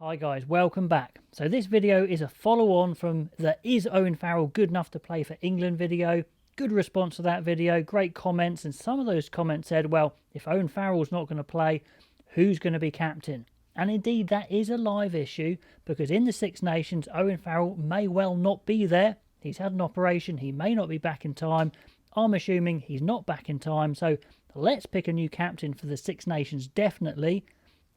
Hi guys, welcome back. So this video is a follow-on from the Is Owen Farrell Good Enough to Play for England video. Good response to that video, great comments, and some of those comments said, well, if Owen Farrell's not going to play, who's going to be captain? And indeed, that is a live issue, because in the Six Nations, Owen Farrell may well not be there. He's had an operation, he may not be back in time. I'm assuming he's not back in time, so let's pick a new captain for the Six Nations, definitely.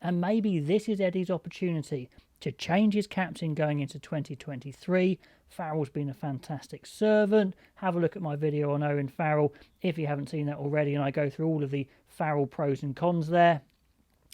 And maybe this is Eddie's opportunity to change his captain going into 2023. Farrell's been a fantastic servant. Have a look at my video on Owen Farrell if you haven't seen that already, and I go through all of the Farrell pros and cons there.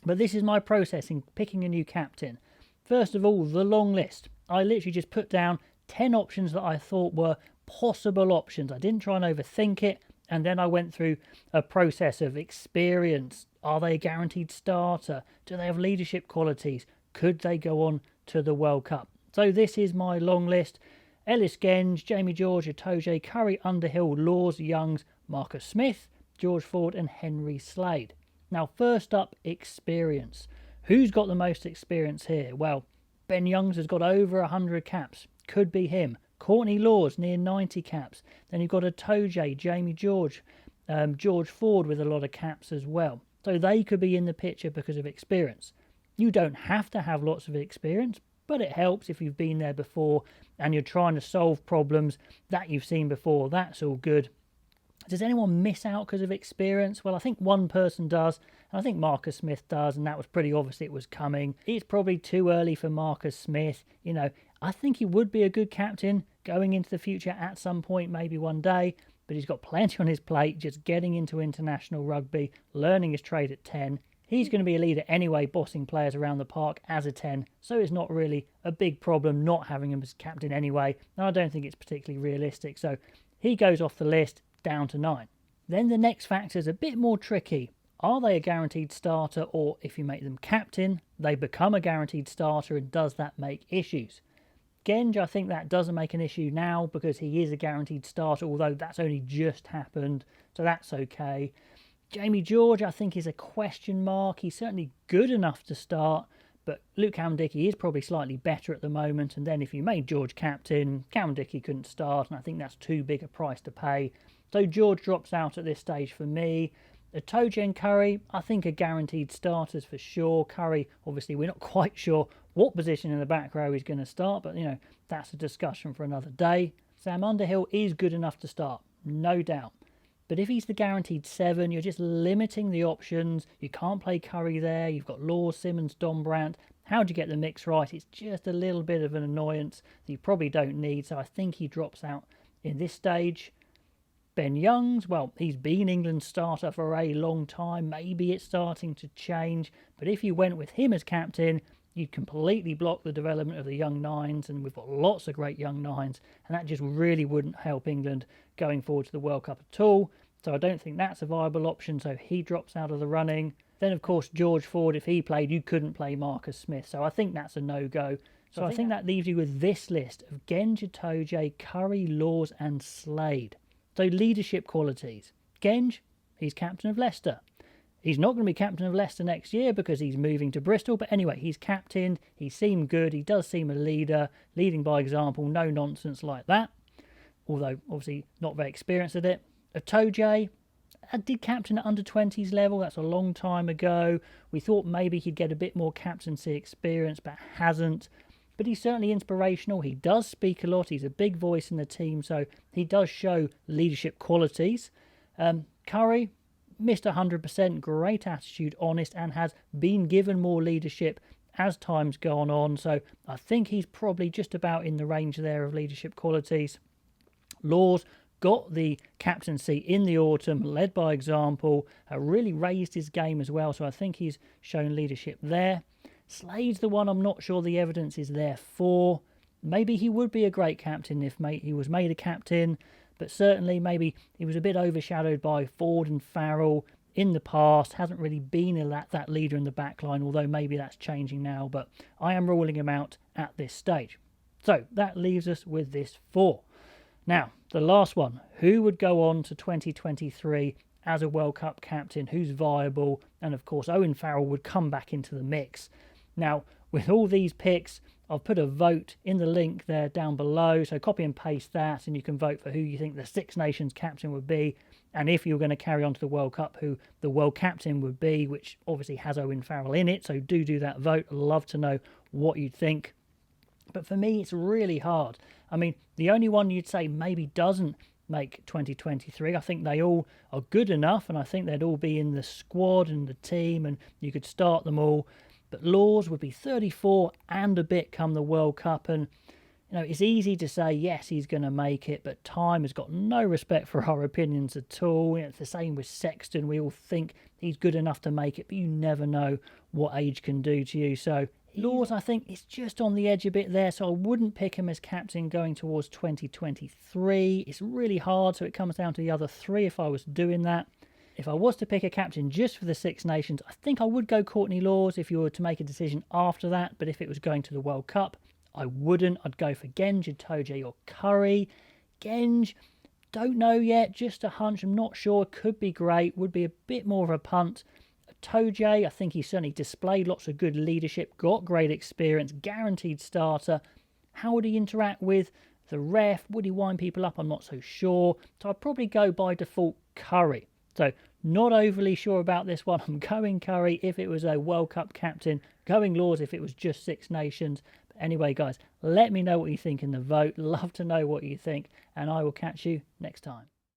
But this is my process in picking a new captain. First of all, the long list. I literally just put down 10 options that I thought were possible options. I didn't try and overthink it. And then I went through a process of experience. Are they a guaranteed starter? Do they have leadership qualities? Could they go on to the World Cup? So this is my long list. Ellis Genge, Jamie George, Itoje, Curry, Underhill, Laws, Youngs, Marcus Smith, George Ford and Henry Slade. Now first up, experience. Who's got the most experience here? Well, Ben Youngs has got over 100 caps. Could be him. Courtney Laws near 90 caps. Then you've got Itoje, Jamie George, George Ford with a lot of caps as well. So they could be in the picture because of experience. You don't have to have lots of experience, but it helps if you've been there before and you're trying to solve problems that you've seen before. That's all good. Does anyone miss out because of experience? Well, I think one person does, and I think Marcus Smith does, and that was pretty obvious it was coming. It's probably too early for Marcus Smith. You know, I think he would be a good captain going into the future at some point, maybe one day, but he's got plenty on his plate, just getting into international rugby, learning his trade at 10. He's going to be a leader anyway, bossing players around the park as a 10, so it's not really a big problem not having him as captain anyway, and I don't think it's particularly realistic, so he goes off the list down to 9. Then the next factor is a bit more tricky. Are they a guaranteed starter, or if you make them captain, they become a guaranteed starter, and does that make issues? Genge, I think that doesn't make an issue now because he is a guaranteed starter, although that's only just happened, so that's okay. Jamie George, I think, is a question mark. He's certainly good enough to start, but Luke Cowan-Dickie is probably slightly better at the moment, and then if you made George captain, Cowan-Dickie couldn't start, and I think that's too big a price to pay. So George drops out at this stage for me. Itoje and Curry, I think, are guaranteed starters for sure. Curry, obviously, we're not quite sure what position in the back row he's going to start, but, you know, that's a discussion for another day. Sam Underhill is good enough to start, no doubt. But if he's the guaranteed 7, you're just limiting the options. You can't play Curry there. You've got Laws, Simmons, Dombrandt. How do you get the mix right? It's just a little bit of an annoyance that you probably don't need, so I think he drops out in this stage. Ben Youngs, well, he's been England's starter for a long time. Maybe it's starting to change. But if you went with him as captain, you'd completely block the development of the young 9s. And we've got lots of great young 9s. And that just really wouldn't help England going forward to the World Cup at all. So I don't think that's a viable option. So he drops out of the running. Then, of course, George Ford, if he played, you couldn't play Marcus Smith. So I think that's a no-go. So I think that leaves you with this list of Genge, Itoje, Curry, Laws and Slade. So leadership qualities. Genge, he's captain of Leicester. He's not going to be captain of Leicester next year because he's moving to Bristol. But anyway, he's captain. He seemed good. He does seem a leader. Leading by example. No nonsense like that. Although, obviously, not very experienced at it. Itoje, I did captain at under-20s level. That's a long time ago. We thought maybe he'd get a bit more captaincy experience, but hasn't. But he's certainly inspirational. He does speak a lot. He's a big voice in the team, so he does show leadership qualities. Curry, Mr. 100%, great attitude, honest, and has been given more leadership as time's gone on. So I think he's probably just about in the range there of leadership qualities. Laws got the captaincy in the autumn, led by example, really raised his game as well. So I think he's shown leadership there. Slade's the one I'm not sure the evidence is there for. Maybe he would be a great captain if he was made a captain, but certainly maybe he was a bit overshadowed by Ford and Farrell in the past, hasn't really been that leader in the back line, although maybe that's changing now, but I am ruling him out at this stage. So that leaves us with this 4. Now, the last one, who would go on to 2023 as a World Cup captain, who's viable, and of course Owen Farrell would come back into the mix. Now, with all these picks, I've put a vote in the link there down below, so copy and paste that and you can vote for who you think the Six Nations captain would be, and if you're going to carry on to the World Cup, who the world captain would be, which obviously has Owen Farrell in it, so do that vote. I'd love to know what you'd think. But for me, it's really hard. I mean, the only one you'd say maybe doesn't make 2023, I think they all are good enough, and I think they'd all be in the squad and the team, and you could start them all. But Laws would be 34 and a bit come the World Cup, and you know, it's easy to say, yes, he's going to make it, but time has got no respect for our opinions at all. You know, it's the same with Sexton. We all think he's good enough to make it, but you never know what age can do to you. So Laws, I think, is just on the edge a bit there, so I wouldn't pick him as captain going towards 2023. It's really hard, so it comes down to the other three if I was doing that. If I was to pick a captain just for the Six Nations, I think I would go Courtney Laws if you were to make a decision after that. But if it was going to the World Cup, I wouldn't. I'd go for Genge, Itoje or Curry. Genge, don't know yet, just a hunch. I'm not sure. Could be great. Would be a bit more of a punt. Itoje, I think he certainly displayed lots of good leadership, got great experience, guaranteed starter. How would he interact with the ref? Would he wind people up? I'm not so sure. So I'd probably go by default Curry. So not overly sure about this one. I'm going Curry if it was a World Cup captain, going Laws if it was just Six Nations. But anyway, guys, let me know what you think in the vote. Love to know what you think, and I will catch you next time.